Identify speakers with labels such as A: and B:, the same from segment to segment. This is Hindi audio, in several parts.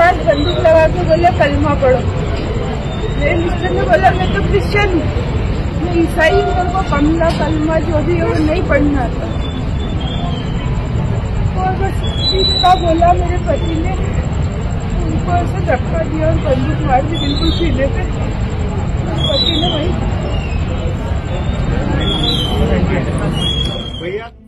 A: पास बंदूक लगा के बोले कलमा पढ़ो। मेरे मिस्टर ने बोला मैं तो क्रिश्चियन हूँ, मैं ईसाई हूँ, मेरे को कलमा जो भी है वो नहीं पढ़ना आता। और बस इतना बोला मेरे पति ने, उनको ऐसे धक्का दिया और बंदूक मार दी बिल्कुल सीने पे। पति ने वही।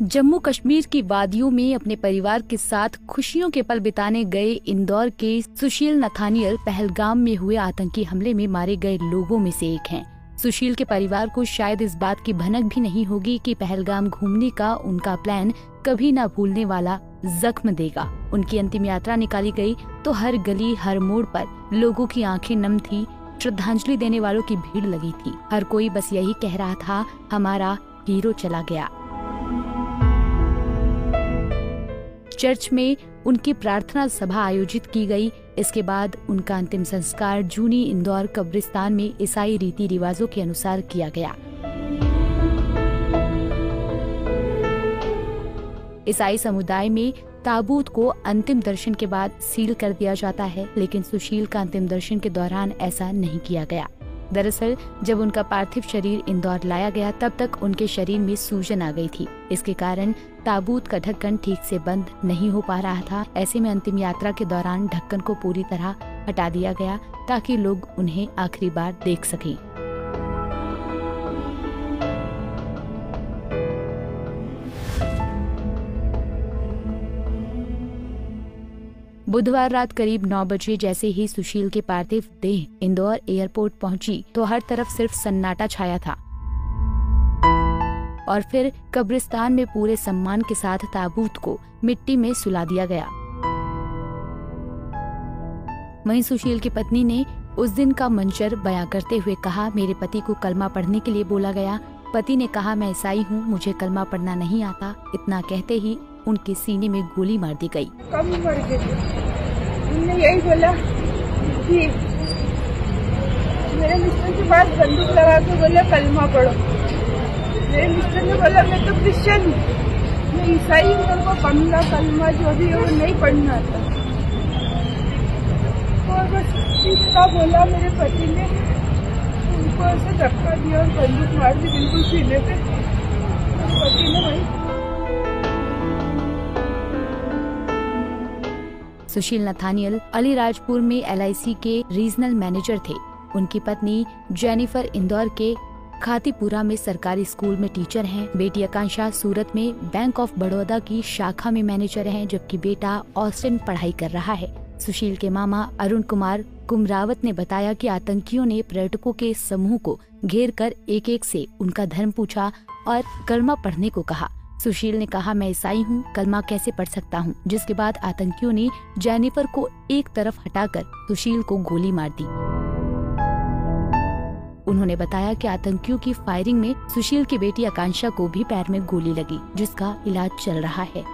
B: जम्मू कश्मीर की वादियों में अपने परिवार के साथ खुशियों के पल बिताने गए इंदौर के सुशील नथानियल पहलगाम में हुए आतंकी हमले में मारे गए लोगों में से एक हैं। सुशील के परिवार को शायद इस बात की भनक भी नहीं होगी कि पहलगाम घूमने का उनका प्लान कभी न भूलने वाला जख्म देगा। उनकी अंतिम यात्रा निकाली गई तो हर गली हर मोड़ पर लोगों की आंखें नम थी, श्रद्धांजलि देने वालों की भीड़ लगी थी। हर कोई बस यही कह रहा था, हमारा हीरो चला गया। चर्च में उनकी प्रार्थना सभा आयोजित की गई। इसके बाद उनका अंतिम संस्कार जूनी इंदौर कब्रिस्तान में ईसाई रीति रिवाजों के अनुसार किया गया। ईसाई समुदाय में ताबूत को अंतिम दर्शन के बाद सील कर दिया जाता है, लेकिन सुशील का अंतिम दर्शन के दौरान ऐसा नहीं किया गया। दरअसल जब उनका पार्थिव शरीर इंदौर लाया गया तब तक उनके शरीर में सूजन आ गई थी। इसके कारण ताबूत का ढक्कन ठीक से बंद नहीं हो पा रहा था। ऐसे में अंतिम यात्रा के दौरान ढक्कन को पूरी तरह हटा दिया गया ताकि लोग उन्हें आखिरी बार देख सकें। बुधवार रात करीब 9 बजे जैसे ही सुशील के पार्थिव देह इंदौर एयरपोर्ट पहुंची तो हर तरफ सिर्फ सन्नाटा छाया था और फिर कब्रिस्तान में पूरे सम्मान के साथ ताबूत को मिट्टी में सुला दिया गया। वहीं सुशील की पत्नी ने उस दिन का मंजर बयां करते हुए कहा, मेरे पति को कलमा पढ़ने के लिए बोला गया। पति ने कहा, मैं ईसाई हूँ, मुझे कलमा पढ़ना नहीं आता। इतना कहते ही उनके सीने में गोली मार दी गई।
A: कम मर गए थे। उन्होंने यही बोला कि मेरे मिस्टर के पास बंदूक लगा के बोले कलमा पढ़ो। मेरे मिस्टर ने बोला मैं तो क्रिश्चियन हूँ, मैं ईसाई हूँ, मेरे को कलमा जो भी है वो नहीं पढ़ना आता। और बस इतना बोला मेरे पति ने, उनको ऐसे धक्का दिया और बंदूक मार दी बिल्कुल सीने पे। पति ने वही।
B: सुशील नथानियल अलीराजपुर में LIC के रीजनल मैनेजर थे। उनकी पत्नी जेनिफर इंदौर के खातीपुरा में सरकारी स्कूल में टीचर हैं। बेटी आकांक्षा सूरत में बैंक ऑफ बड़ौदा की शाखा में मैनेजर हैं, जबकि बेटा ऑस्टिन पढ़ाई कर रहा है। सुशील के मामा अरुण कुमार कुमरावत ने बताया कि आतंकियों ने पर्यटकों के समूह को घेर कर एक एक से उनका धर्म पूछा और कलमा पढ़ने को कहा। सुशील ने कहा, मैं ईसाई हूँ, कलमा कैसे पढ़ सकता हूँ। जिसके बाद आतंकियों ने जेनिफर को एक तरफ हटाकर सुशील को गोली मार दी। उन्होंने बताया कि आतंकियों की फायरिंग में सुशील की बेटी आकांक्षा को भी पैर में गोली लगी, जिसका इलाज चल रहा है।